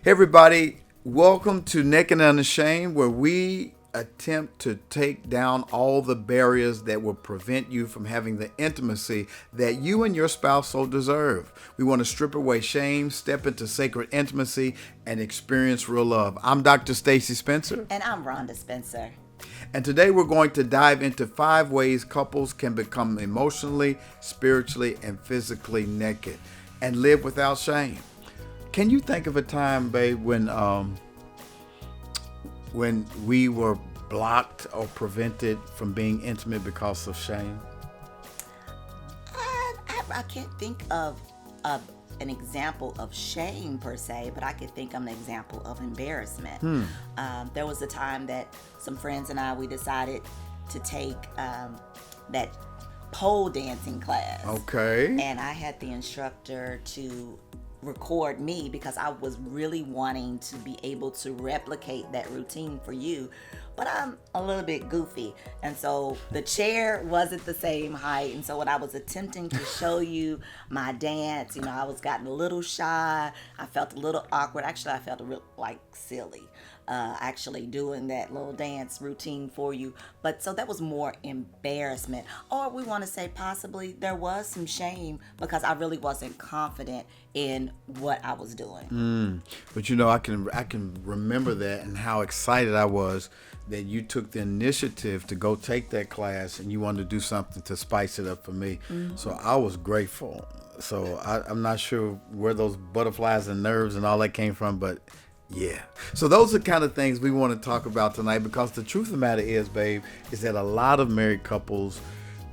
Hey everybody, welcome to Naked and Unashamed, where we attempt to take down all the barriers that will prevent you from having the intimacy that you and your spouse so deserve. We want to strip away shame, step into sacred intimacy, and experience real love. I'm Dr. Stacy Spencer. And I'm Rhonda Spencer. And today we're going to dive into 5 ways couples can become emotionally, spiritually, and physically naked and live without shame. Can you think of a time, babe, when we were blocked or prevented from being intimate because of shame? I can't think of an example of shame per se, but I could think of an example of embarrassment. There was a time that some friends and we decided to take that pole dancing class. Okay. And I had the instructor to record me because I was really wanting to be able to replicate that routine for you, but I'm a little bit goofy, and so the chair wasn't the same height, and so when I was attempting to show you my dance, I was gotten a little shy. I felt a little awkward. Actually, I felt silly actually doing that little dance routine for you. But so that was more embarrassment, or we want to say possibly there was some shame because I really wasn't confident in what I was doing. But I can remember that and how excited I was that you took the initiative to go take that class and you wanted to do something to spice it up for me. So I was grateful. So I'm not sure where those butterflies and nerves and all that came from, but yeah. So those are the kind of things we want to talk about tonight, because the truth of the matter is, babe, is that a lot of married couples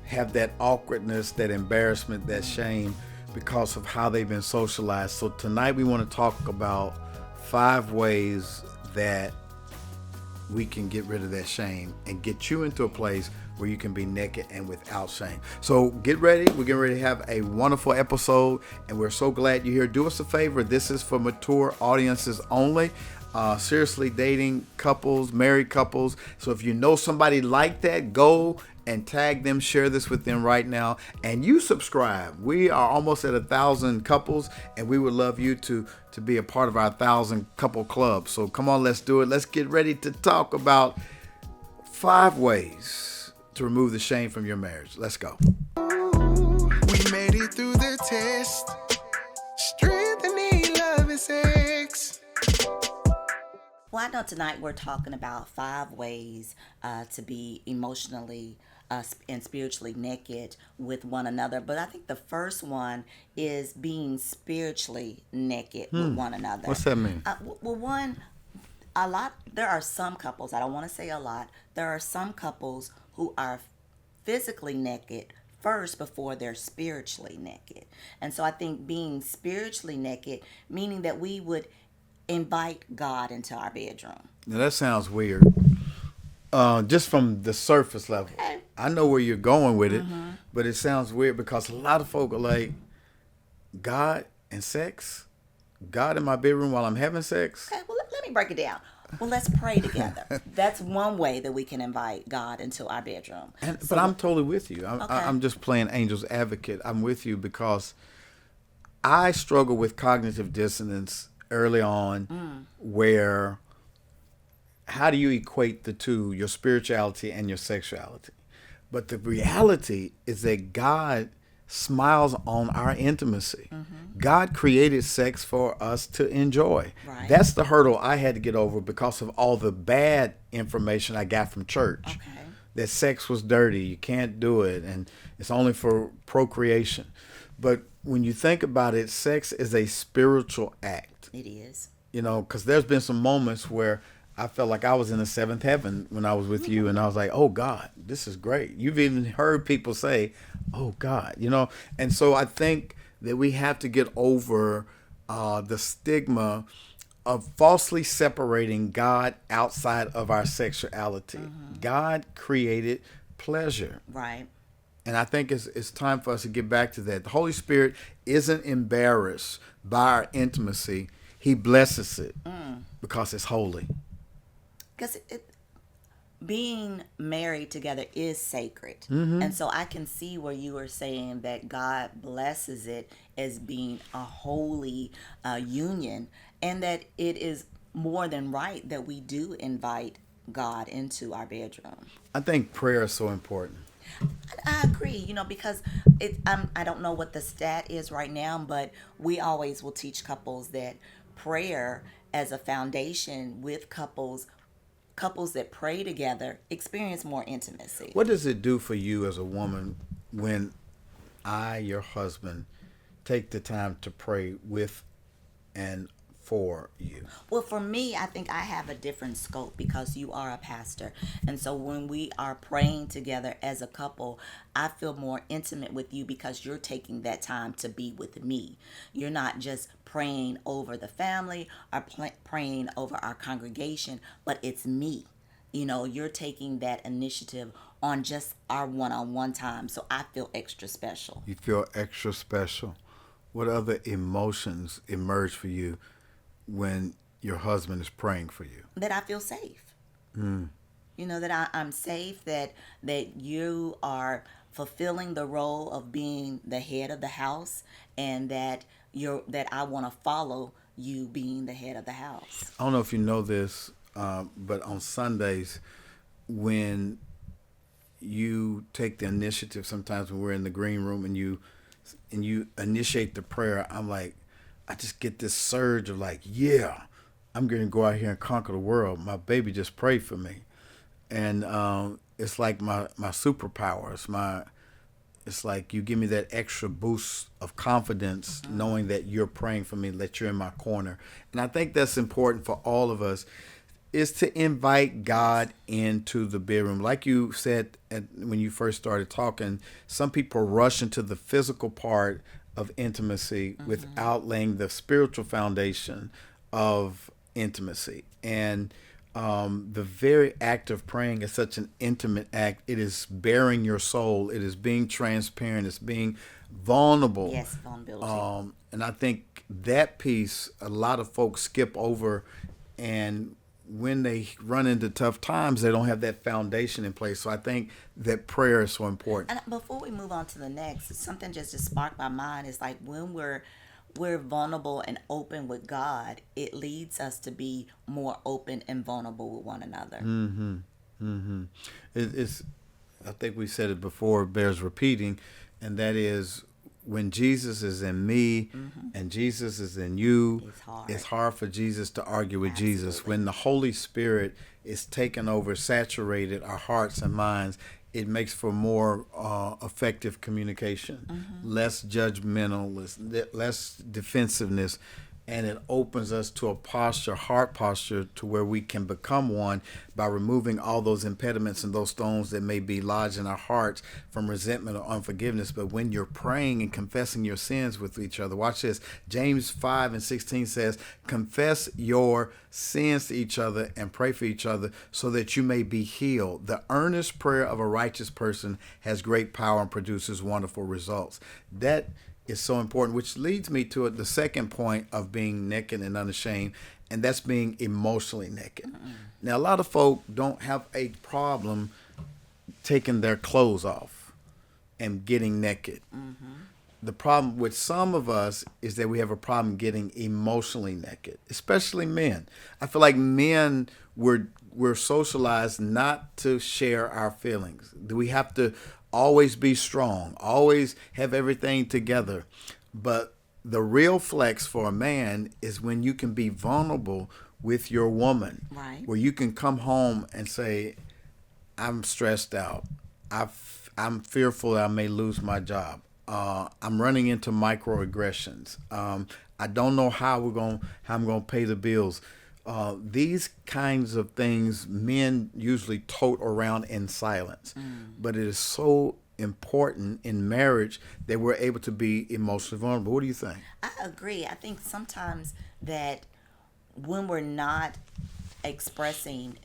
have that awkwardness, that embarrassment, that shame because of how they've been socialized. So tonight we want to talk about 5 ways that we can get rid of that shame and get you into a place where you can be naked and without shame. So get ready. We're getting ready to have a wonderful episode, and we're so glad you're here. Do us a favor. This is for mature audiences only. Seriously dating couples, married couples. So if you know somebody like that, go and tag them, share this with them right now, and you subscribe. We are almost at 1,000 couples, and we would love you to be a part of our 1,000 couple club. So come on, let's do it. Let's get ready to talk about 5 ways to remove the shame from your marriage. Let's go. We made it through the test. Strength and need, love and sex. Well, I know tonight we're talking about 5 ways to be emotionally and spiritually naked with one another. But I think the first one is being spiritually naked with one another. What's that mean? There are some couples, I don't want to say a lot, there are some couples who are physically naked first before they're spiritually naked. And so I think being spiritually naked, meaning that we would invite God into our bedroom. Now that sounds weird. Just from the surface level. Okay. I know where you're going with it, but it sounds weird because a lot of folk are like, God and sex? God in my bedroom while I'm having sex? Okay, well, let me break it down. Well, let's pray together. That's one way that we can invite God into our bedroom. But I'm totally with you. Okay. I'm just playing angel's advocate. I'm with you because I struggle with cognitive dissonance early on, where how do you equate the two, your spirituality and your sexuality? But the reality is that God smiles on our intimacy. God created sex for us to enjoy. Right. That's the hurdle I had to get over because of all the bad information I got from church. Okay. That sex was dirty, you can't do it, and it's only for procreation. But when you think about it, sex is a spiritual act. It is. Because there's been some moments where I felt like I was in the 7th heaven when I was with you, and I was like, oh God, this is great. You've even heard people say, oh God, and so I think that we have to get over the stigma of falsely separating God outside of our sexuality. God created pleasure. Right. And I think it's time for us to get back to that. The Holy Spirit isn't embarrassed by our intimacy. He blesses it because it's holy. Because being married together is sacred. And so I can see where you are saying that God blesses it as being a holy union. and that it is more than right that we do invite God into our bedroom. I think prayer is so important. I agree, because I don't know what the stat is right now, but we always will teach couples that prayer as a foundation with couples that pray together experience more intimacy. What does it do for you as a woman when I, your husband, take the time to pray with and for you? Well, for me, I think I have a different scope because you are a pastor. And so when we are praying together as a couple, I feel more intimate with you because you're taking that time to be with me. You're not just praying over the family or praying over our congregation, but it's me. You're taking that initiative on just our one-on-one time. So I feel extra special. You feel extra special. What other emotions emerge for you when your husband is praying for you? That I feel safe. That I'm safe, that you are fulfilling the role of being the head of the house, and that I want to follow you being the head of the house. I don't know if you know this, but on Sundays, when you take the initiative, sometimes when we're in the green room and you initiate the prayer, I just get this surge of yeah, I'm going to go out here and conquer the world. My baby just prayed for me. And it's like my superpowers. It's like you give me that extra boost of confidence knowing that you're praying for me, that you're in my corner. And I think that's important for all of us, is to invite God into the bedroom. Like you said when you first started talking, some people rush into the physical part of intimacy without laying the spiritual foundation of intimacy. And the very act of praying is such an intimate act. It is bearing your soul. It is being transparent. It's being vulnerable. Yes, vulnerability. And I think that piece, a lot of folks skip over, and when they run into tough times, they don't have that foundation in place. So I think that prayer is so important. And before we move on to the next, something just sparked my mind. Is like when we're vulnerable and open with God, it leads us to be more open and vulnerable with one another. It's, I think we said it before, it bears repeating, and that is, when Jesus is in me and Jesus is in you, it's hard for Jesus to argue with Jesus. When the Holy Spirit is taken over, saturated our hearts and minds, it makes for more effective communication, less judgmental, less defensiveness, and it opens us to a heart posture, to where we can become one by removing all those impediments and those stones that may be lodged in our hearts from resentment or unforgiveness. But when you're praying and confessing your sins with each other, watch this. James 5:16 says, confess your sins to each other and pray for each other so that you may be healed. The earnest prayer of a righteous person has great power and produces wonderful results. That is so important, which leads me to the second point of being naked and unashamed, and that's being emotionally naked. Now, a lot of folk don't have a problem taking their clothes off and getting naked. The problem with some of us is that we have a problem getting emotionally naked, especially men. I feel like men, we're socialized not to share our feelings. We have to always be strong, always have everything together. But the real flex for a man is when you can be vulnerable with your woman, right? Where you can come home and say, I'm stressed out. I'm fearful that I may lose my job. I'm running into microaggressions. I don't know how I'm going to pay the bills. These kinds of things men usually tote around in silence, but it is so important in marriage that we're able to be emotionally vulnerable. What do you think? I agree. I think sometimes that when we're not expressing,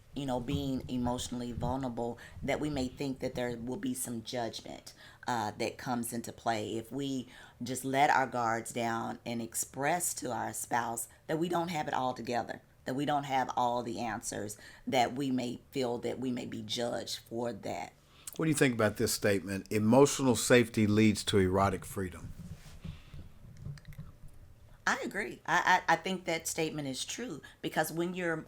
being emotionally vulnerable, that we may think that there will be some judgment that comes into play if we just let our guards down and express to our spouse that we don't have it all together, that we don't have all the answers, that we may feel that we may be judged for that. What do you think about this statement? Emotional safety leads to erotic freedom. I agree. I think that statement is true because when you're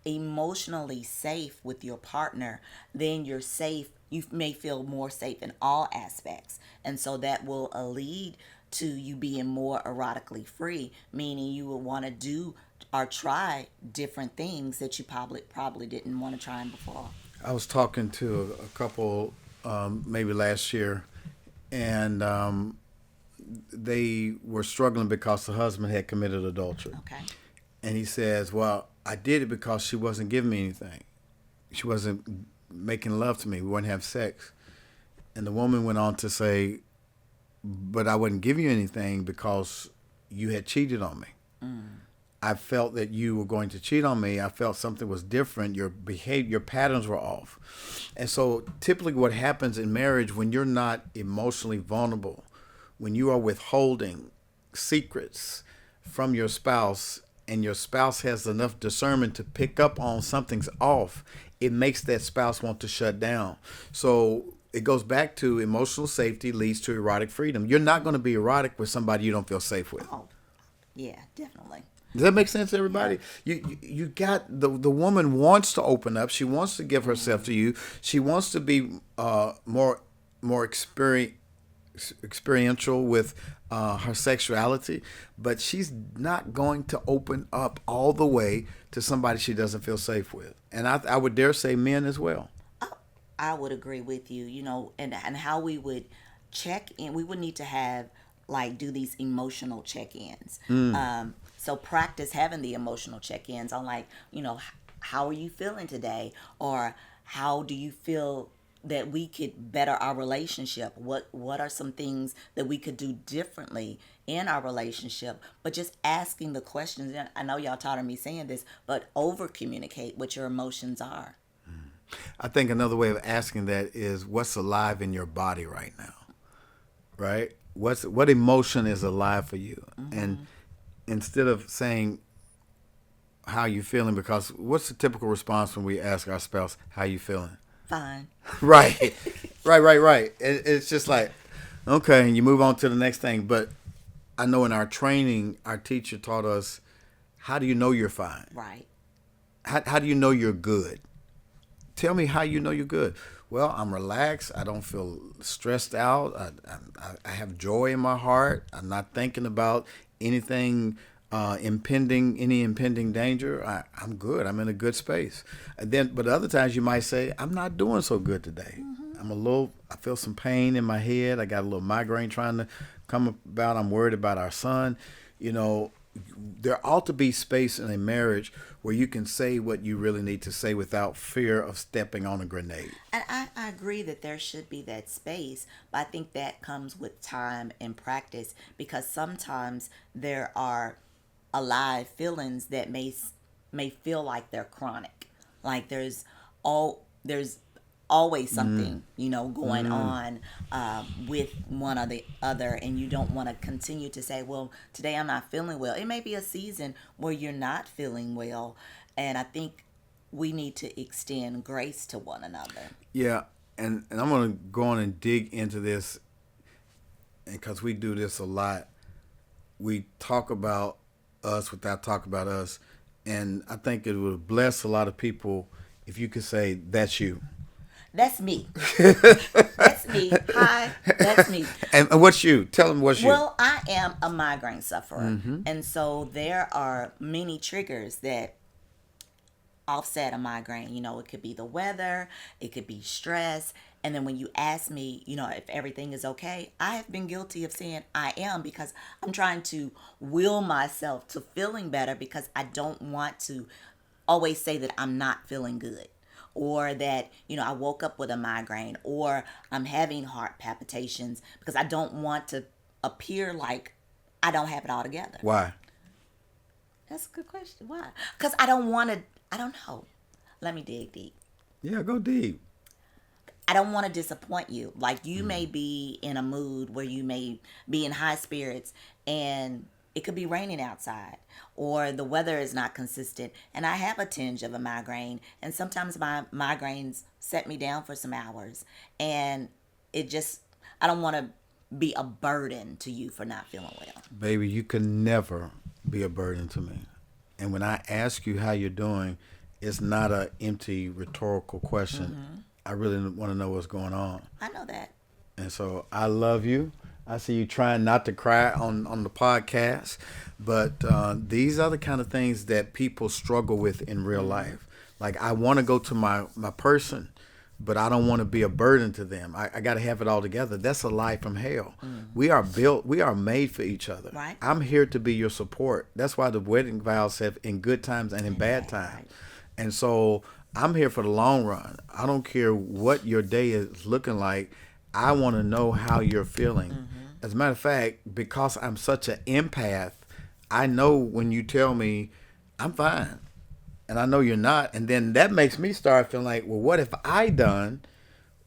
emotionally safe with your partner, then you're safe. You may feel more safe in all aspects. And so that will lead to you being more erotically free, meaning you will want to do or try different things that you probably didn't want to try before. I was talking to a couple maybe last year, and they were struggling because the husband had committed adultery. Okay. And he says, well, I did it because she wasn't giving me anything. She wasn't making love to me. We wouldn't have sex. And the woman went on to say, but I wouldn't give you anything because you had cheated on me. I felt that you were going to cheat on me. I felt something was different. Your behavior, your patterns were off. And so typically what happens in marriage when you're not emotionally vulnerable, when you are withholding secrets from your spouse and your spouse has enough discernment to pick up on something's off, it makes that spouse want to shut down. So it goes back to emotional safety leads to erotic freedom. You're not going to be erotic with somebody you don't feel safe with. Oh, yeah, definitely. Does that make sense to everybody? Yeah. You got the woman wants to open up. She wants to give herself to you. She wants to be more experiential with her sexuality, but she's not going to open up all the way to somebody she doesn't feel safe with. And I would dare say men as well. I would agree with you, and how we would check in. We would need to have, do these emotional check-ins. So practice having the emotional check-ins on, how are you feeling today? Or how do you feel that we could better our relationship? What are some things that we could do differently in our relationship? But just asking the questions. I know y'all tired of me saying this, but over-communicate what your emotions are. I think another way of asking that is what's alive in your body right now, right? What emotion is alive for you? And instead of saying how you feeling, because what's the typical response when we ask our spouse, how you feeling? Fine. Right. Right. It's just like, okay, and you move on to the next thing. But I know in our training, our teacher taught us, how do you know you're fine? Right. How do you know you're good? Tell me how you know you're good. Well, I'm relaxed. I don't feel stressed out. I have joy in my heart. I'm not thinking about anything any impending danger. I'm good. I'm in a good space. But other times you might say, I'm not doing so good today. I feel some pain in my head. I got a little migraine trying to come about. I'm worried about our son. There ought to be space in a marriage where you can say what you really need to say without fear of stepping on a grenade. And I agree that there should be that space, but I think that comes with time and practice, because sometimes there are alive feelings that may feel like they're chronic. Like there's always something going on with one or the other, and you don't want to continue to say, well, today I'm not feeling well. It may be a season where you're not feeling well, and I think we need to extend grace to one another. Yeah, and I'm going to go on and dig into this, because we do this a lot. We talk about us without talking about us, and I think it would bless a lot of people if you could say, that's you. That's me. That's me. Hi, that's me. And what's you? Tell them what's you. Well, I am a migraine sufferer. And so there are many triggers that offset a migraine. It could be the weather, it could be stress. And then when you ask me, if everything is okay, I have been guilty of saying I am, because I'm trying to will myself to feeling better, because I don't want to always say that I'm not feeling good. Or that, I woke up with a migraine, or I'm having heart palpitations, because I don't want to appear like I don't have it all together. Why? That's a good question. Why? Because I don't know. Let me dig deep. Yeah, go deep. I don't want to disappoint you. Like, you may be in a mood where you may be in high spirits, and it could be raining outside, or the weather is not consistent, and I have a tinge of a migraine, and sometimes my migraines set me down for some hours, and I don't want to be a burden to you for not feeling well. Baby, you can never be a burden to me. And when I ask you how you're doing, it's not an empty rhetorical question. I really want to know what's going on. I know that. And so I love you. I see you trying not to cry on the podcast. But these are the kind of things that people struggle with in real life. Like, I want to go to my person, but I don't want to be a burden to them. I got to have it all together. That's a lie from hell. We are made for each other. Right. I'm here to be your support. That's why the wedding vows have in good times and in bad times. Right. And so I'm here for the long run. I don't care what your day is looking like. I want to know how you're feeling. As a matter of fact, because I'm such an empath, I know when you tell me I'm fine. And I know you're not. And then that makes me start feeling like, well, what if I done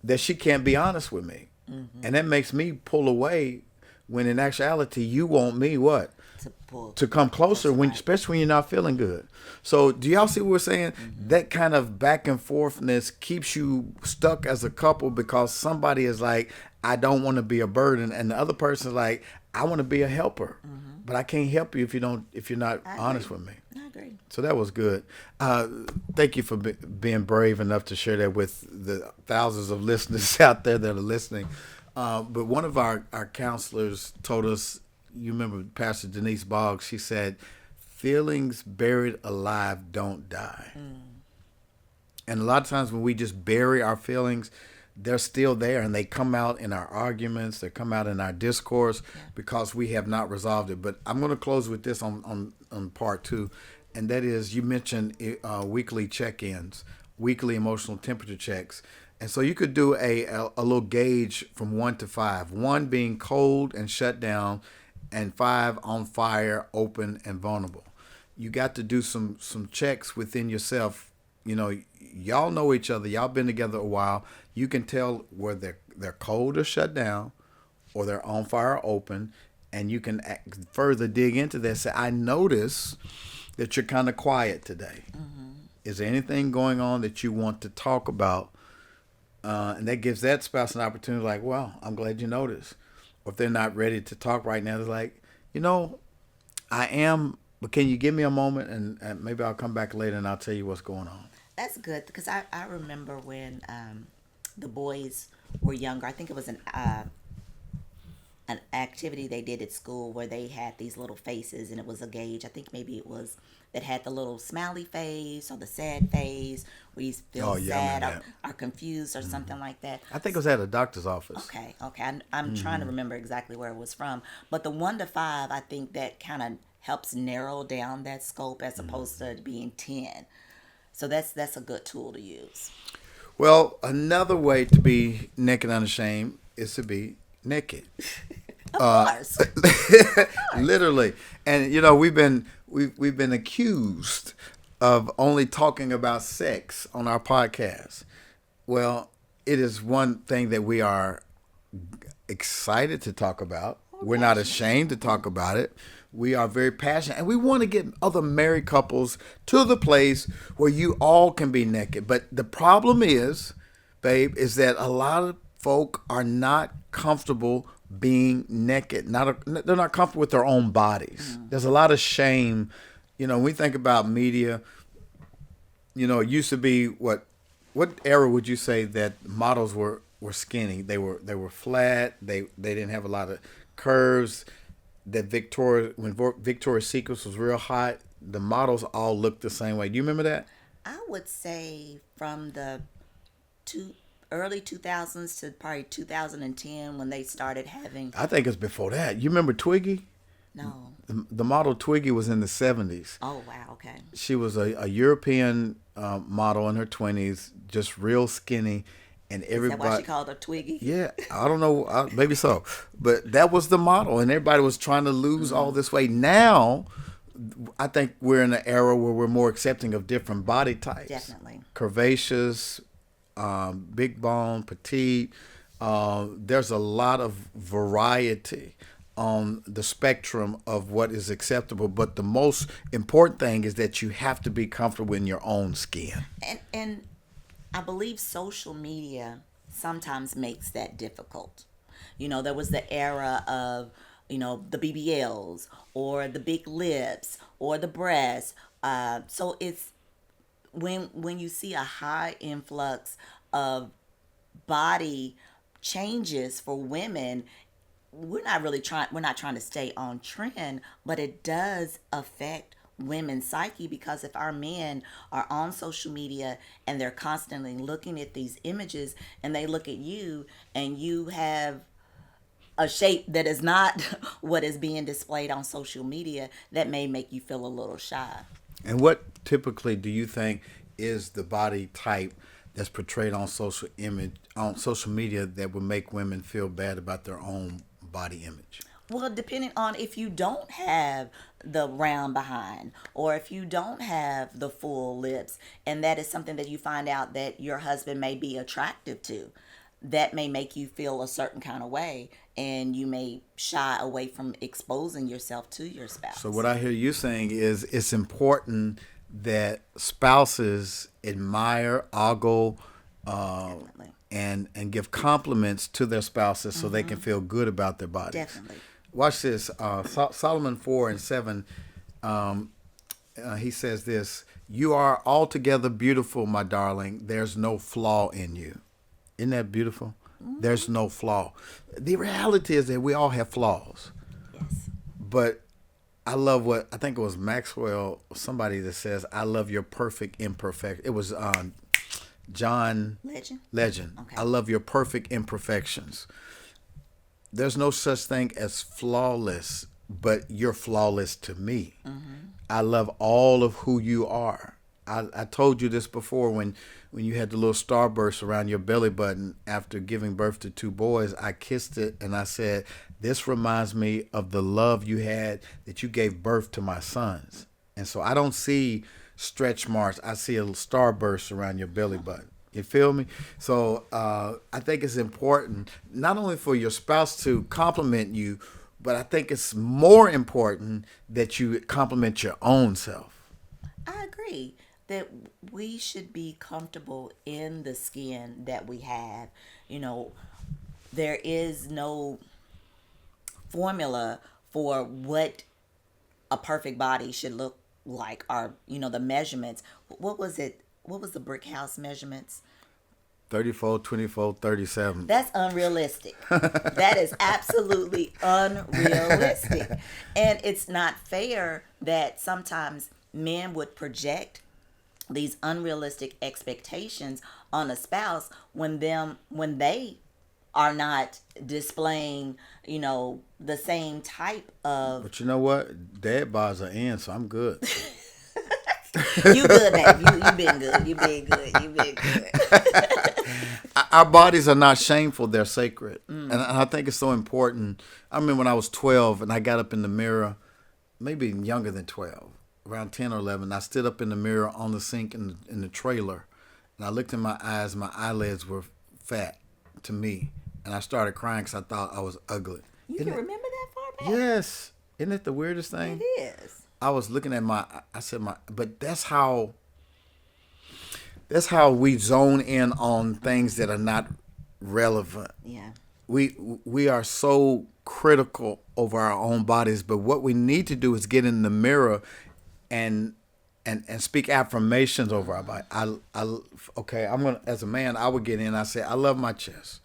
that she can't be honest with me? And that makes me pull away when in actuality you want me what? To come closer, especially when you're not feeling good. So do y'all see what we're saying? That kind of back and forthness keeps you stuck as a couple because somebody is like, I don't want to be a burden. And the other person is like, I want to be a helper. But I can't help you if you're not honest with me. I agree. So that was good. Thank you for being brave enough to share that with the thousands of listeners out there that are listening. But one of our counselors told us, you remember Pastor Denise Boggs, she said, feelings buried alive don't die. And a lot of times when we just bury our feelings, they're still there, and they come out in our arguments, they come out in our discourse because we have not resolved it. But I'm going to close with this on part 2, and that is, you mentioned weekly check-ins, weekly emotional temperature checks. And so you could do a little gauge from 1 to 5, 1 being cold and shut down, and 5 on fire, open and vulnerable. You got to do some checks within yourself. You know, y'all know each other. Y'all been together a while. You can tell where they're cold or shut down, or they're on fire or open, and you can further dig into that. Say, I notice that you're kind of quiet today. Is there anything going on that you want to talk about? And that gives that spouse an opportunity, like, well, I'm glad you noticed. Or if they're not ready to talk right now, they're like, I am, but can you give me a moment, and maybe I'll come back later and I'll tell you what's going on. That's good, because I remember when the boys were younger. I think it was an activity they did at school where they had these little faces, and it was a gauge. I think maybe it was that had the little smiley face or the sad face where you feel sad or confused or something like that. I think it was at a doctor's office. Okay. I'm trying to remember exactly where it was from. But the 1 to 5, I think that kind of helps narrow down that scope as opposed to being 10. So that's a good tool to use. Well, another way to be naked and unashamed is to be naked. Of course. Literally. And we've been accused of only talking about sex on our podcast. Well, it is one thing that we are excited to talk about. We're not ashamed to talk about it. We are very passionate, and we want to get other married couples to the place where you all can be naked. But the problem is, babe, is that a lot of folk are not comfortable being naked. They're not comfortable with their own bodies. There's a lot of shame. When we think about media, it used to be what era would you say that models were skinny? They were flat. They didn't have a lot of curves. That when Victoria's Secret was real hot, the models all looked the same way. Do you remember that? I would say from the early 2000s to probably 2010 when they started having... I think it's before that. You remember Twiggy? No. The model Twiggy was in the 70s. Oh, wow. Okay. She was a European model in her 20s, just real skinny. And everybody, is that why she called her Twiggy? Yeah, I don't know, maybe so. But that was the model, and everybody was trying to lose all this weight. Now, I think we're in an era where we're more accepting of different body types. Definitely. Curvaceous, big bone, petite. There's a lot of variety on the spectrum of what is acceptable. But the most important thing is that you have to be comfortable in your own skin. And I believe social media sometimes makes that difficult There was the era of, the BBLs or the big lips or the breasts. So it's when you see a high influx of body changes for women, we're not trying to stay on trend, but it does affect women's psyche, because if our men are on social media and they're constantly looking at these images, and they look at you and you have a shape that is not what is being displayed on social media, that may make you feel a little shy. And what typically do you think is the body type that's portrayed on social media that would make women feel bad about their own body image? Well, depending on if you don't have the round behind, or if you don't have the full lips, and that is something that you find out that your husband may be attractive to, that may make you feel a certain kind of way, and you may shy away from exposing yourself to your spouse. So what I hear you saying is it's important that spouses admire, ogle, and give compliments to their spouses so they can feel good about their bodies. Definitely. Watch this. Solomon 4:7. He says this: "You are altogether beautiful, my darling. There's no flaw in you." Isn't that beautiful? There's no flaw. The reality is that we all have flaws. Yes. But I love what, I think it was Maxwell, somebody that says, "I love your perfect imperfection." It was John Legend. Okay. "I love your perfect imperfections." There's no such thing as flawless, but you're flawless to me. I love all of who you are. I told you this before when you had the little starburst around your belly button after giving birth to 2 boys. I kissed it and I said, "This reminds me of the love you had that you gave birth to my sons." And so I don't see stretch marks. I see a starburst around your belly button. You feel me? So I think it's important not only for your spouse to compliment you, but I think it's more important that you compliment your own self. I agree that we should be comfortable in the skin that we have. There is no formula for what a perfect body should look like, or the measurements. What was it? What was the brick house measurements? 34, 24, 37. That's unrealistic. That is absolutely unrealistic. And it's not fair that sometimes men would project these unrealistic expectations on a spouse when they are not displaying, the same type of. But you know what? Dad bars are in, so I'm good. You good, babe. You been good. You been good. You been good. Our bodies are not shameful. They're sacred. And I think it's so important. I remember when I was 12 and I got up in the mirror, maybe younger than 12, around 10 or 11. I stood up in the mirror on the sink in the trailer, and I looked in my eyes. My eyelids were fat to me, and I started crying because I thought I was ugly. You can remember that far back? Yes. Isn't it the weirdest thing? It is. I was looking at but that's how we zone in on things that are not relevant. Yeah. We are so critical over our own bodies, but what we need to do is get in the mirror and speak affirmations over our body. As a man, I would get in. I say, I love my chest.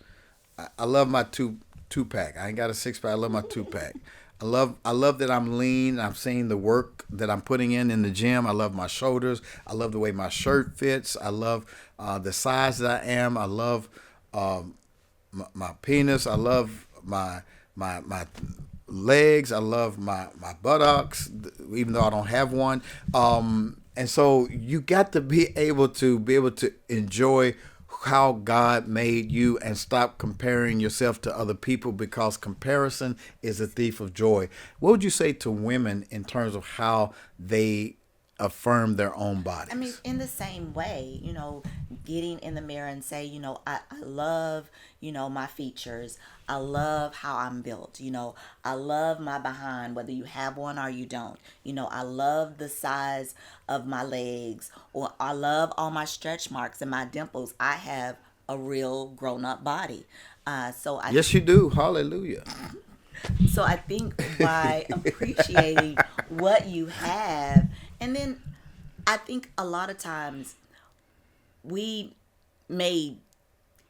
I love my two pack. I ain't got a 6-pack. I love my 2-pack. I love that I'm lean. I'm seeing the work that I'm putting in the gym. I love my shoulders. I love the way my shirt fits. I love the size that I am. I love my penis. I love my legs. I love my buttocks, even though I don't have one. And so you got to be able to enjoy how God made you and stop comparing yourself to other people, because comparison is a thief of joy. What would you say to women in terms of how they affirm their own bodies? I mean, in the same way, getting in the mirror and say, I love, my features. I love how I'm built. I love my behind, whether you have one or you don't. I love the size of my legs, or I love all my stretch marks and my dimples. I have a real grown-up body. Yes, you do. Hallelujah. So I think by appreciating what you have, and then I think a lot of times we may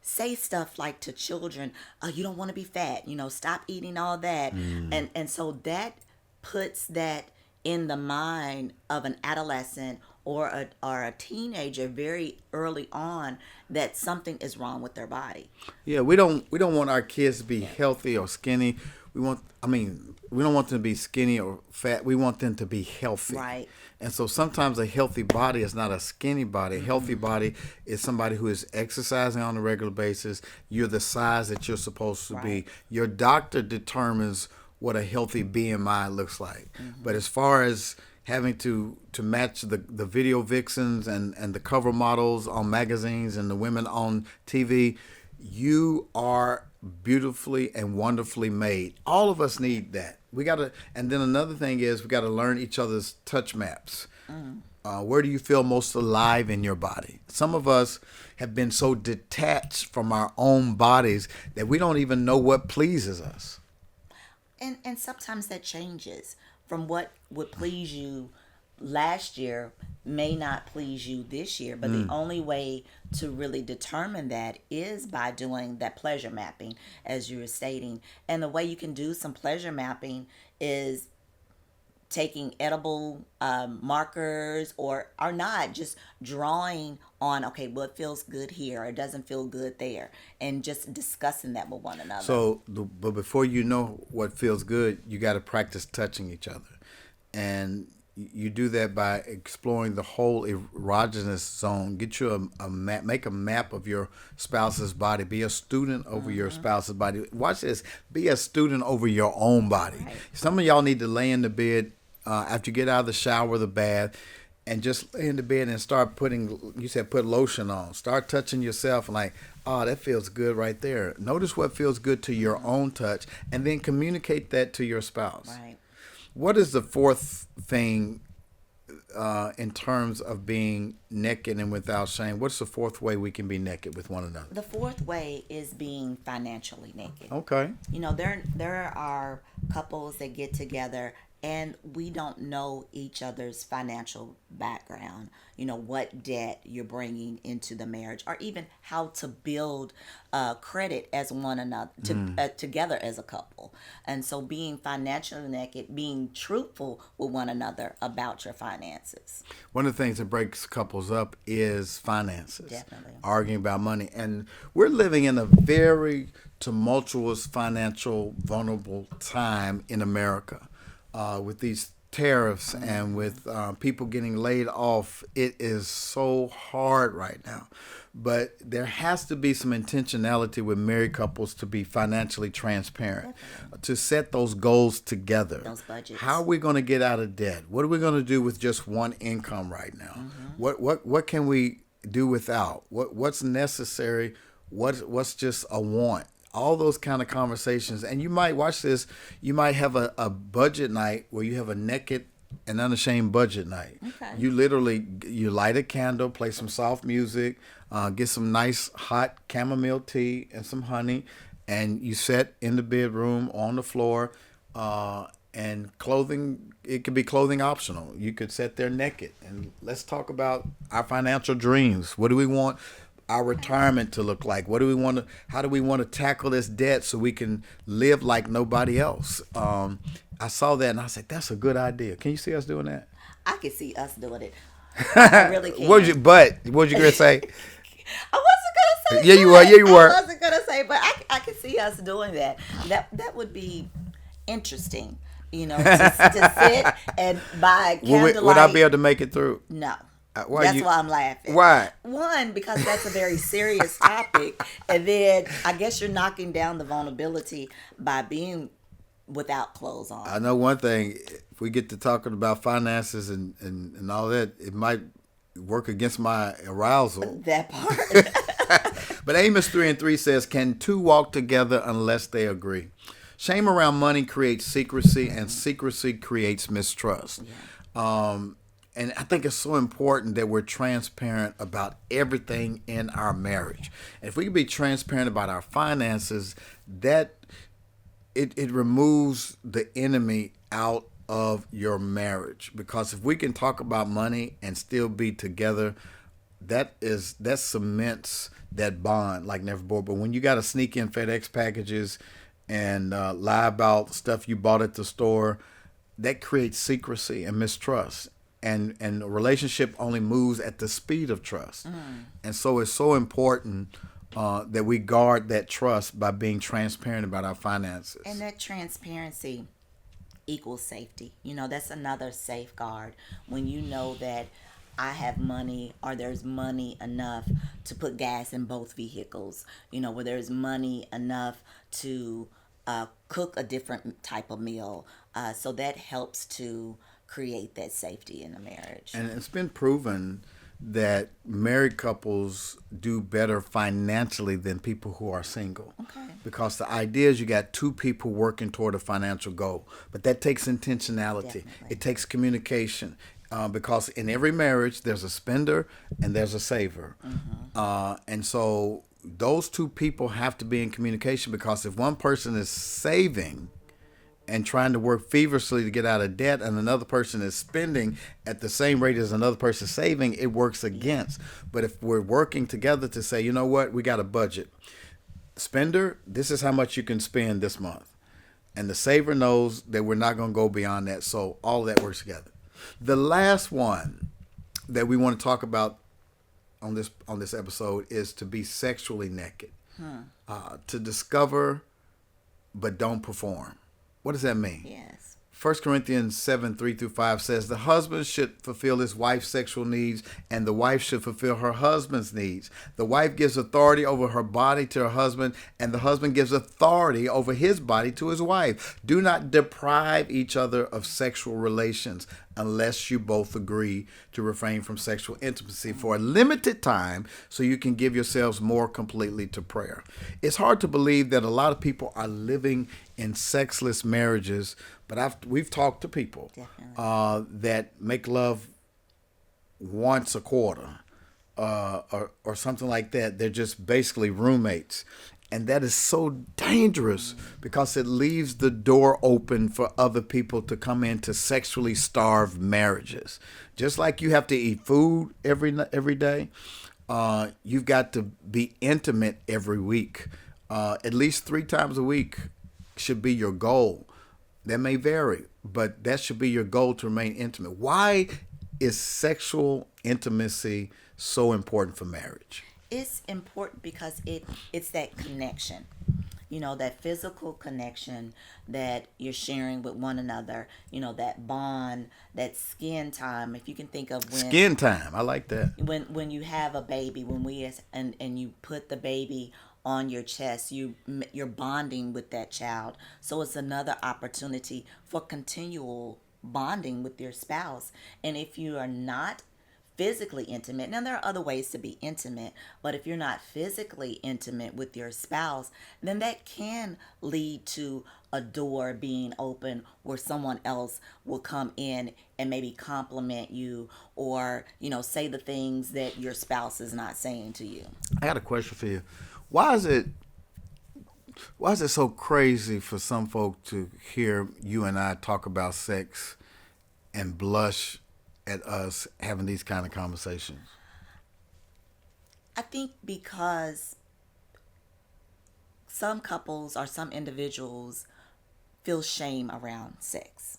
say stuff like to children, "Oh, you don't want to be fat, stop eating all that," and so that puts that in the mind of an adolescent or a teenager very early on, that something is wrong with their body. Yeah, we don't want our kids to be healthy or skinny. We don't want them to be skinny or fat. We want them to be healthy. Right. And so sometimes a healthy body is not a skinny body. A healthy body is somebody who is exercising on a regular basis. You're the size that you're supposed to be. Your doctor determines what a healthy BMI looks like. But as far as having to match the video vixens and the cover models on magazines and the women on TV, you are beautifully and wonderfully made. All of us need that. And then another thing is we got to learn each other's touch maps. Where do you feel most alive in your body? Some of us have been so detached from our own bodies that we don't even know what pleases us. And sometimes that changes. From what would please you last year may not please you this year, but the only way to really determine that is by doing that pleasure mapping, as you were stating. And the way you can do some pleasure mapping is taking edible markers or not, just drawing on, okay, what feels good here or doesn't feel good there, and just discussing that with one another. So, but before you know what feels good, you got to practice touching each other. And you do that by exploring the whole erogenous zone. Get you a map, make a map of your spouse's body. Be a student over your spouse's body. Watch this. Be a student over your own body. Right. Some of y'all need to lay in the bed after you get out of the shower or the bath, and just lay in the bed and start put lotion on. Start touching yourself and like, oh, that feels good right there. Notice what feels good to your own touch, and then communicate that to your spouse. Right. What is the fourth thing in terms of being naked and without shame? What's the fourth way we can be naked with one another? The fourth way is being financially naked. Okay. There are couples that get together and we don't know each other's financial background, what debt you're bringing into the marriage, or even how to build credit as one another, together as a couple. And so being financially naked, being truthful with one another about your finances. One of the things that breaks couples up is finances. Definitely. Arguing about money. And we're living in a very tumultuous, financial, vulnerable time in America. With these tariffs and with people getting laid off, it is so hard right now. But there has to be some intentionality with married couples to be financially transparent, to set those goals together. Those budgets. How are we going to get out of debt? What are we going to do with just one income right now? What can we do without? What's necessary? What's just a want? All those kind of conversations. And you might watch this, you might have a budget night where you have a naked and unashamed budget night. Okay. You light a candle, play some soft music, get some nice hot chamomile tea and some honey, and you sit in the bedroom on the floor, and clothing, it could be clothing optional. You could sit there naked and let's talk about our financial dreams. What do we want our retirement to look like? How do we want to tackle this debt so we can live like nobody else? I saw that and I said, that's a good idea. Can you see us doing that? I can see us doing it. I really can. What was you gonna say? I wasn't gonna say. Yeah, you were. Yeah, you were. I wasn't gonna say, but I can see us doing that. That would be interesting. To sit and buy candlelight. Would I be able to make it through? No. Why I'm laughing. Why? One, because that's a very serious topic. And then I guess you're knocking down the vulnerability by being without clothes on. I know one thing. If we get to talking about finances and all that, it might work against my arousal. That part. But Amos 3:3 says, can two walk together unless they agree? Shame around money creates secrecy, and secrecy creates mistrust. Yeah. And I think it's so important that we're transparent about everything in our marriage. And if we can be transparent about our finances, that it removes the enemy out of your marriage. Because if we can talk about money and still be together, that cements that bond like never before. But when you got to sneak in FedEx packages and lie about stuff you bought at the store, that creates secrecy and mistrust. And a relationship only moves at the speed of trust. And so it's so important that we guard that trust by being transparent about our finances. And that transparency equals safety. That's another safeguard. When you know that I have money, or there's money enough to put gas in both vehicles, where there's money enough to cook a different type of meal. So that helps to create that safety in a marriage. And it's been proven that married couples do better financially than people who are single. Okay. Because the idea is you got two people working toward a financial goal. But that takes intentionality. Definitely. It takes communication. Because in every marriage, there's a spender and there's a saver. And so those two people have to be in communication, because if one person is saving and trying to work feverishly to get out of debt, and another person is spending at the same rate as another person saving, it works against. But if we're working together to say, you know what, we got a budget. Spender, this is how much you can spend this month. And the saver knows that we're not going to go beyond that. So all of that works together. The last one that we want to talk about on this episode is to be sexually naked. To discover but don't perform. What does that mean? Yes. 1 Corinthians 7:3-5 says, the husband should fulfill his wife's sexual needs, and the wife should fulfill her husband's needs. The wife gives authority over her body to her husband, and the husband gives authority over his body to his wife. Do not deprive each other of sexual relations unless you both agree to refrain from sexual intimacy for a limited time, so you can give yourselves more completely to prayer. It's hard to believe that a lot of people are living in sexless marriages, but we've talked to people that make love once a quarter or something like that. They're just basically roommates. And that is so dangerous, because it leaves the door open for other people to come into sexually starved marriages. Just like you have to eat food every day, you've got to be intimate every week. At least 3 times a week should be your goal. That may vary, but that should be your goal, to remain intimate. Why is sexual intimacy so important for marriage? It's important because it's that connection, that physical connection that you're sharing with one another, that bond, that skin time. If you can think of when skin time, I like that. When you have a baby, and you put the baby on your chest, you're bonding with that child. So it's another opportunity for continual bonding with your spouse. And if you are not physically intimate, now there are other ways to be intimate, but if you're not physically intimate with your spouse, then that can lead to a door being open where someone else will come in and maybe compliment you, or say the things that your spouse is not saying to you. I got a question for you. Why is it so crazy for some folk to hear you and I talk about sex and blush at us having these kind of conversations? I think because some couples or some individuals feel shame around sex.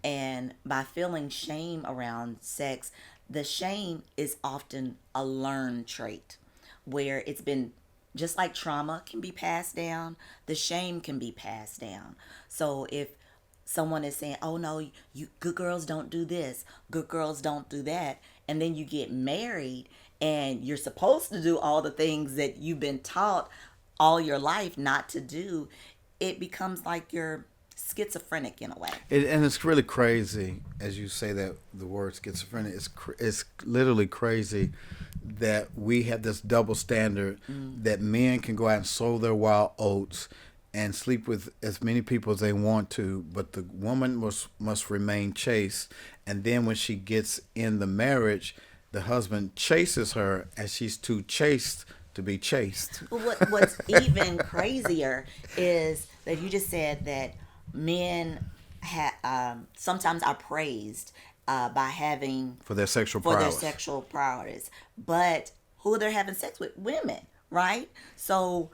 And by feeling shame around sex, the shame is often a learned trait, where it's been, just like trauma can be passed down, the shame can be passed down. So if someone is saying, oh no, you good girls don't do this, good girls don't do that, and then you get married and you're supposed to do all the things that you've been taught all your life not to do, it becomes like you're schizophrenic in a way. And it's really crazy, as you say that the word schizophrenic, it's literally crazy that we have this double standard that men can go out and sow their wild oats and sleep with as many people as they want to, but the woman must remain chaste. And then when she gets in the marriage, the husband chases her, and she's too chaste to be chaste. What's even crazier is that you just said that men sometimes are praised by having For their sexual for their prowess. sexual priorities, but who they're having sex with? Women, right? So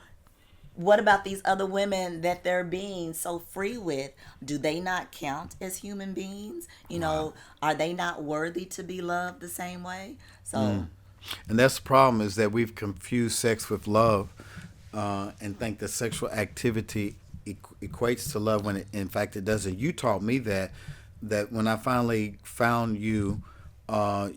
what about these other women that they're being so free with? Do they not count as human beings? Are they not worthy to be loved the same way? So And that's the problem, is that we've confused sex with love, and think that sexual activity equates to love when in fact it doesn't. You taught me that when I finally found you,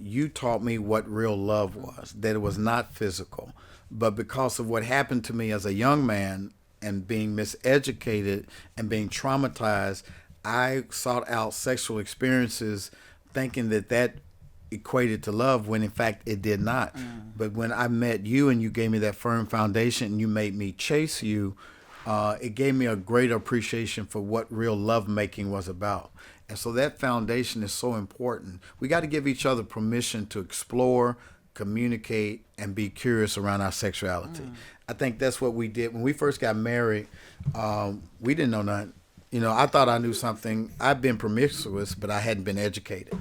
you taught me what real love was, that it was not physical. But because of what happened to me as a young man and being miseducated and being traumatized, I sought out sexual experiences thinking that equated to love, when in fact it did not. But when I met you and you gave me that firm foundation and you made me chase you, it gave me a greater appreciation for what real love making was about. And so that foundation is so important. We got to give each other permission to explore, communicate, and be curious around our sexuality. I think that's what we did when we first got married. We didn't know nothing. I thought I knew something. I've been promiscuous, but I hadn't been educated.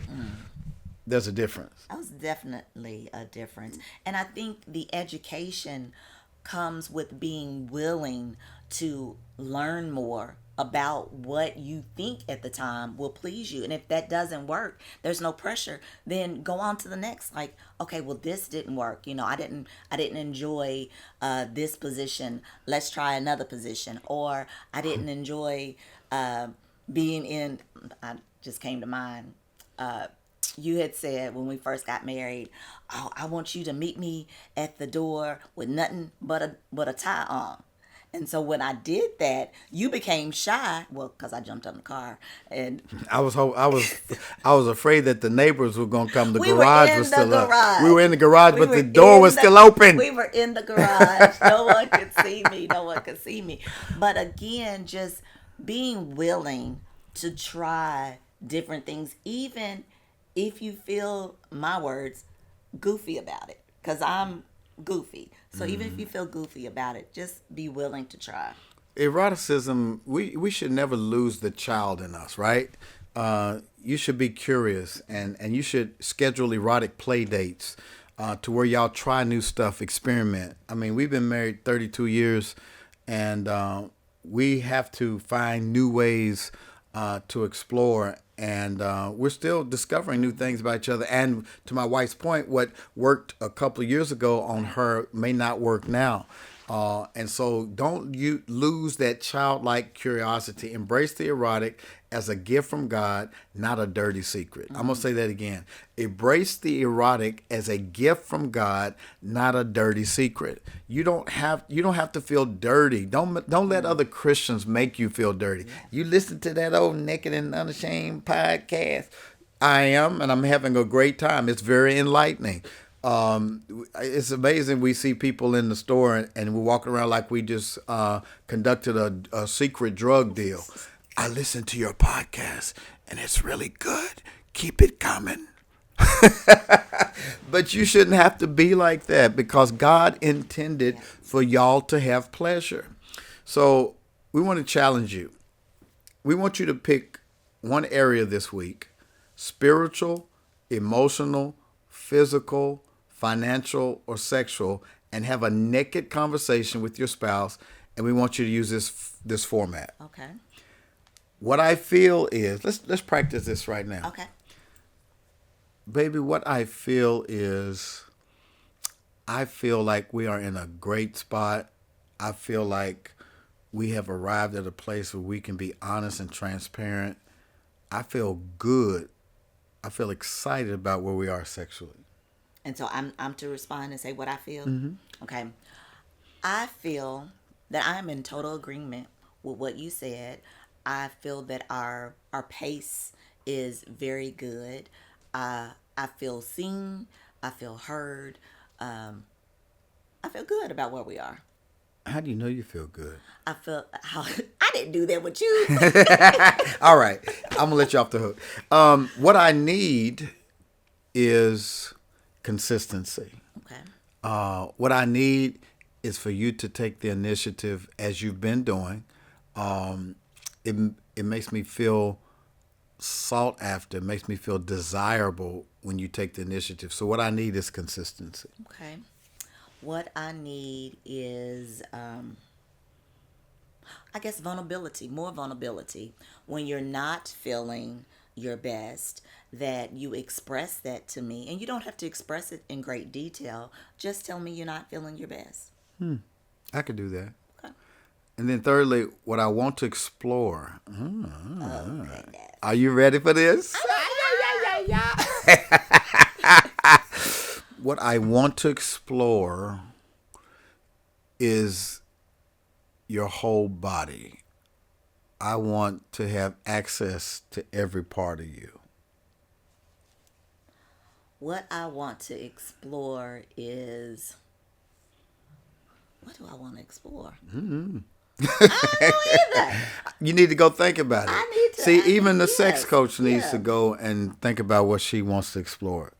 There's a difference. that was definitely a difference. And I think the education comes with being willing to learn more about what you think at the time will please you. And if that doesn't work, there's no pressure. Then go on to the next. Like, okay, well, this didn't work. I didn't enjoy this position. Let's try another position. Or I didn't enjoy being in. I just came to mind. You had said when we first got married, "Oh, I want you to meet me at the door with nothing but a tie on." And so when I did that, you became shy. Well, because I jumped on the car, and I was afraid that the neighbors were gonna come. The we garage were in was the still garage. up. We were in the garage, We but were the door in was the- still open. We were in the garage. No one could see me. No one could see me. But again, just being willing to try different things, even if you feel, my words, goofy about it. Because I'm goofy. So even if you feel goofy about it, just be willing to try. Eroticism, we should never lose the child in us, right? You should be curious, and you should schedule erotic play dates to where y'all try new stuff, experiment. I mean, we've been married 32 years, and we have to find new ways to explore, and we're still discovering new things about each other. And to my wife's point, what worked a couple of years ago on her may not work now. And so don't you lose that childlike curiosity. Embrace the erotic as a gift from God, not a dirty secret. I'm going to say that again. Embrace the erotic as a gift from God, not a dirty secret. You don't have to feel dirty. Don't let other Christians make you feel dirty. You listen to that old Naked and Unashamed podcast. I am, and I'm having a great time. It's very enlightening. It's amazing. We see people in the store and we're walking around like we just conducted a secret drug deal. I listened to your podcast and it's really good. Keep it coming. But you shouldn't have to be like that, because God intended for y'all to have pleasure. So we want to challenge you. We want you to pick one area this week: spiritual, emotional, physical, financial, or sexual, and have a naked conversation with your spouse. And we want you to use this format. Okay. What I feel is, let's practice this right now. Okay. Baby, what I feel is, I feel like we are in a great spot. I feel like we have arrived at a place where we can be honest and transparent. I feel good. I feel excited about where we are sexually. And so I'm to respond and say what I feel. Mm-hmm. Okay. I feel that I'm in total agreement with what you said. I feel that our pace is very good. I feel seen. I feel heard. I feel good about where we are. How do you know you feel good? I feel how I didn't do that with you. All right. I'm going to let you off the hook. What I need is consistency. Okay. What I need is for you to take the initiative as you've been doing. It makes me feel sought after. It makes me feel desirable when you take the initiative. So what I need is consistency. Okay. What I need is, I guess, vulnerability, more vulnerability. When you're not feeling your best, that you express that to me. And you don't have to express it in great detail. Just tell me you're not feeling your best. I could do that. Okay. And then thirdly, what I want to explore. Okay. Are you ready for this? What I want to explore is your whole body. I want to have access to every part of you. What I want to explore is... What do I want to explore? I don't know either. You need to go think about it. I need to. See, even the sex yes, coach needs yeah. to go and think about what she wants to explore.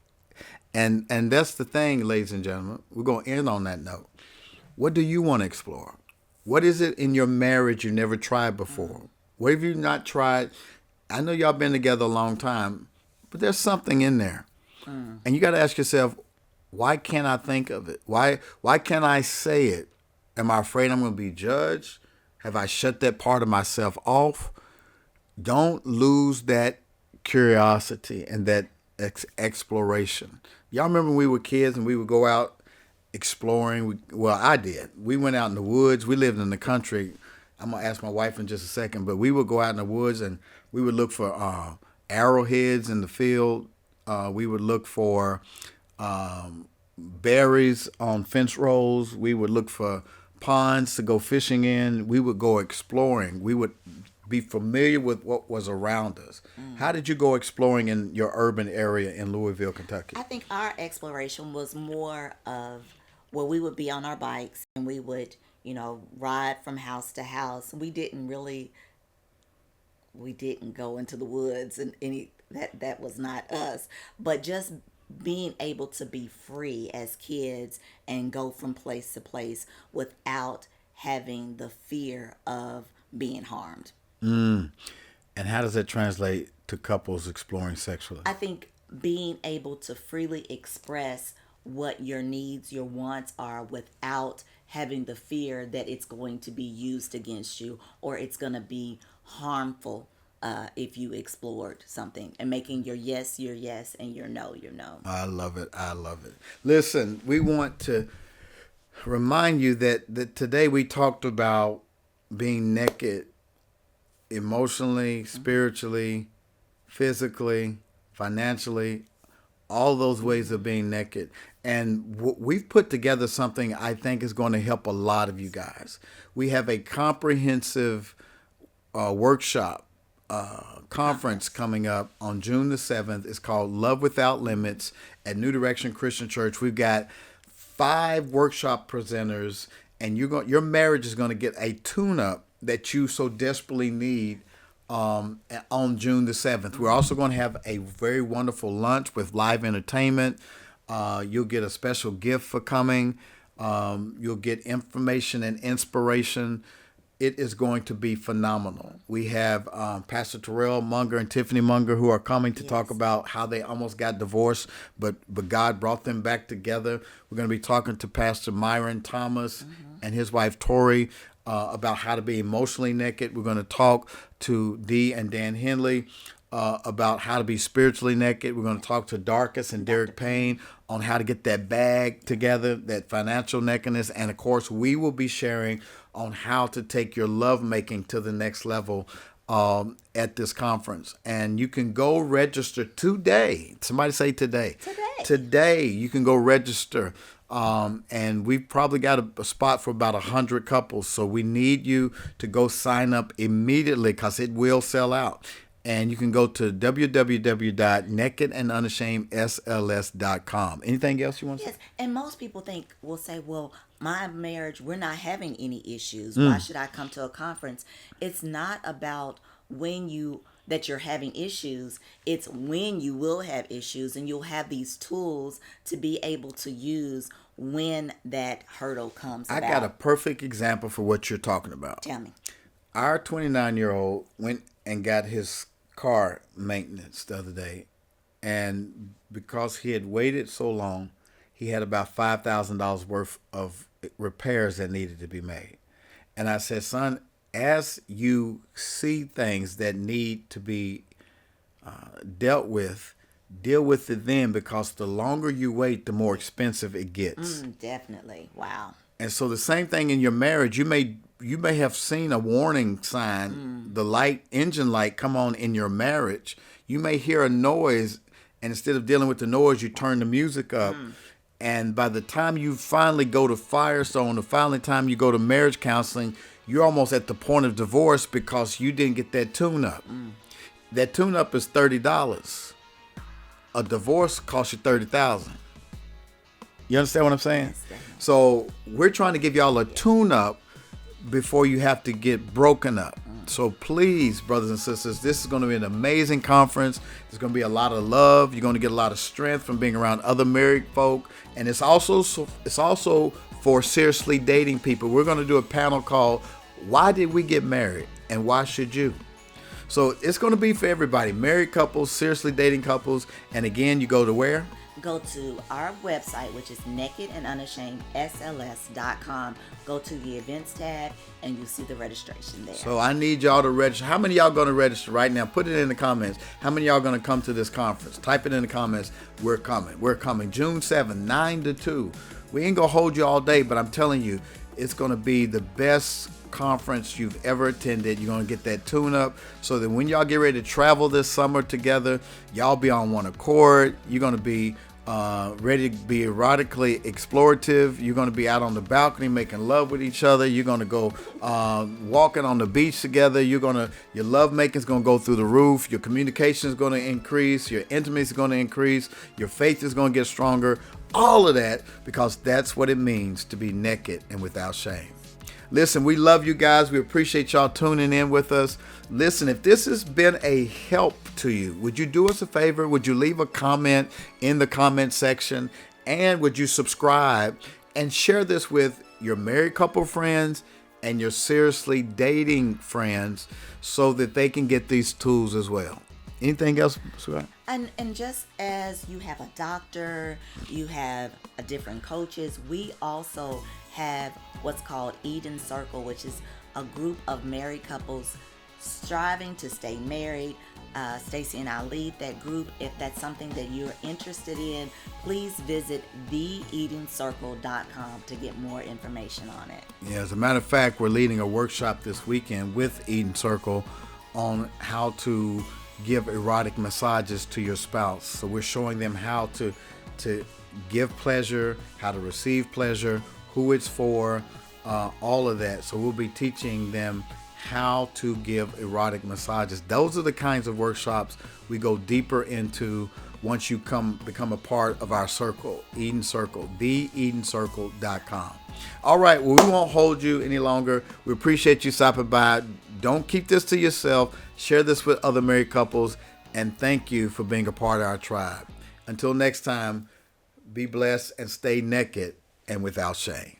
And that's the thing, ladies and gentlemen. We're going to end on that note. What do you want to explore? What is it in your marriage you never tried before? What have you not tried? I know y'all been together a long time, but there's something in there. And you got to ask yourself, why can't I think of it? Why can't I say it? Am I afraid I'm going to be judged? Have I shut that part of myself off? Don't lose that curiosity and that exploration. Y'all remember when we were kids and we would go out exploring? Well, I did. We went out in the woods. We lived in the country. I'm going to ask my wife in just a second, but we would go out in the woods and we would look for arrowheads in the field. We would look for berries on fence rows. We would look for ponds to go fishing in. We would go exploring. We would be familiar with what was around us. How did you go exploring in your urban area in Louisville, Kentucky? I think our exploration was more of where we would be on our bikes and we would, ride from house to house. We didn't go into the woods and that was not us. But just being able to be free as kids and go from place to place without having the fear of being harmed. And how does that translate to couples exploring sexually? I think being able to freely express what your needs, your wants are without having the fear that it's going to be used against you or it's going to be harmful if you explored something, and making your yes and your no your no. I love it. I love it. Listen, we want to remind you that today we talked about being naked emotionally, spiritually, physically, financially, all those ways of being naked. And we've put together something I think is going to help a lot of you guys. We have a comprehensive workshop conference coming up on June the 7th. It's called Love Without Limits at New Direction Christian Church. We've got 5 workshop presenters, and your marriage is going to get a tune-up that you so desperately need on June the 7th. We're also going to have a very wonderful lunch with live entertainment. You'll get a special gift for coming. You'll get information and inspiration. It is going to be phenomenal. We have Pastor Terrell Munger and Tiffany Munger who are coming to talk about how they almost got divorced, but God brought them back together. We're going to be talking to Pastor Myron Thomas and his wife Tori about how to be emotionally naked. We're going to talk to Dee and Dan Henley about how to be spiritually naked. We're going to talk to Darkus and Derek Payne on how to get that bag together, that financial nakedness. And of course, we will be sharing on how to take your lovemaking to the next level at this conference. And you can go register today. Somebody say today. Today, you can go register. And we've probably got a spot for about 100 couples. So we need you to go sign up immediately because it will sell out. And you can go to www.nakedandunashamedSLS.com. Anything else you want to say? Yes, and most people will say, well, my marriage, we're not having any issues. Why should I come to a conference? It's not about that you're having issues. It's when you will have issues, and you'll have these tools to be able to use when that hurdle comes about. I got a perfect example for what you're talking about. Tell me. Our 29-year-old went and got his car maintenance the other day, and because he had waited so long, he had about $5,000 worth of repairs that needed to be made. And I said, son, as you see things that need to be dealt with, deal with it then, because the longer you wait, the more expensive it gets. Definitely. Wow. And so the same thing in your marriage, you may have seen a warning sign, the engine light come on in your marriage. You may hear a noise, and instead of dealing with the noise, you turn the music up. And by the time you finally go to Firestone, the final time you go to marriage counseling, you're almost at the point of divorce because you didn't get that tune-up. That tune-up is $30. A divorce costs you $30,000. You understand what I'm saying? Yes, so we're trying to give y'all a tune-up before you have to get broken up. So please, brothers and sisters, this is going to be an amazing conference. There's going to be a lot of love. You're going to get a lot of strength from being around other married folk. And it's also for seriously dating people. We're going to do a panel called Why Did We Get Married and Why Should You? So it's going to be for everybody, married couples, seriously dating couples. And again, you go to where? Go to our website, which is nakedandunashamedSLS.com. Go to the events tab, and you'll see the registration there. So I need y'all to register. How many of y'all going to register right now? Put it in the comments. How many of y'all going to come to this conference? Type it in the comments. We're coming. We're coming. June 7th, 9 to 2. We ain't going to hold you all day, but I'm telling you, it's going to be the best conference you've ever attended. You're going to get that tune up so that when y'all get ready to travel this summer together, y'all be on one accord. You're going to be ready to be erotically explorative. You're going to be out on the balcony making love with each other. You're going to go walking on the beach together. Your love making is going to go through the roof. Your communication is going to increase. Your intimacy is going to increase. Your faith is going to get stronger. All of that, because that's what it means to be naked and without shame. Listen, we love you guys. We appreciate y'all tuning in with us. Listen, if this has been a help to you, would you do us a favor? Would you leave a comment in the comment section? And would you subscribe and share this with your married couple friends and your seriously dating friends so that they can get these tools as well? Anything else, Scott? And just as you have a doctor, you have a different coaches, we also have what's called Eden Circle, which is a group of married couples striving to stay married. Stacy and I lead that group. If that's something that you're interested in, please visit theedencircle.com to get more information on it. Yeah, as a matter of fact, we're leading a workshop this weekend with Eden Circle on how to give erotic massages to your spouse. So we're showing them how to give pleasure, how to receive pleasure, who it's for, all of that. So we'll be teaching them how to give erotic massages. Those are the kinds of workshops we go deeper into once you become a part of our circle, Eden Circle, theedencircle.com. All right, well, we won't hold you any longer. We appreciate you stopping by. Don't keep this to yourself. Share this with other married couples, and thank you for being a part of our tribe. Until next time, be blessed and stay naked and without shame.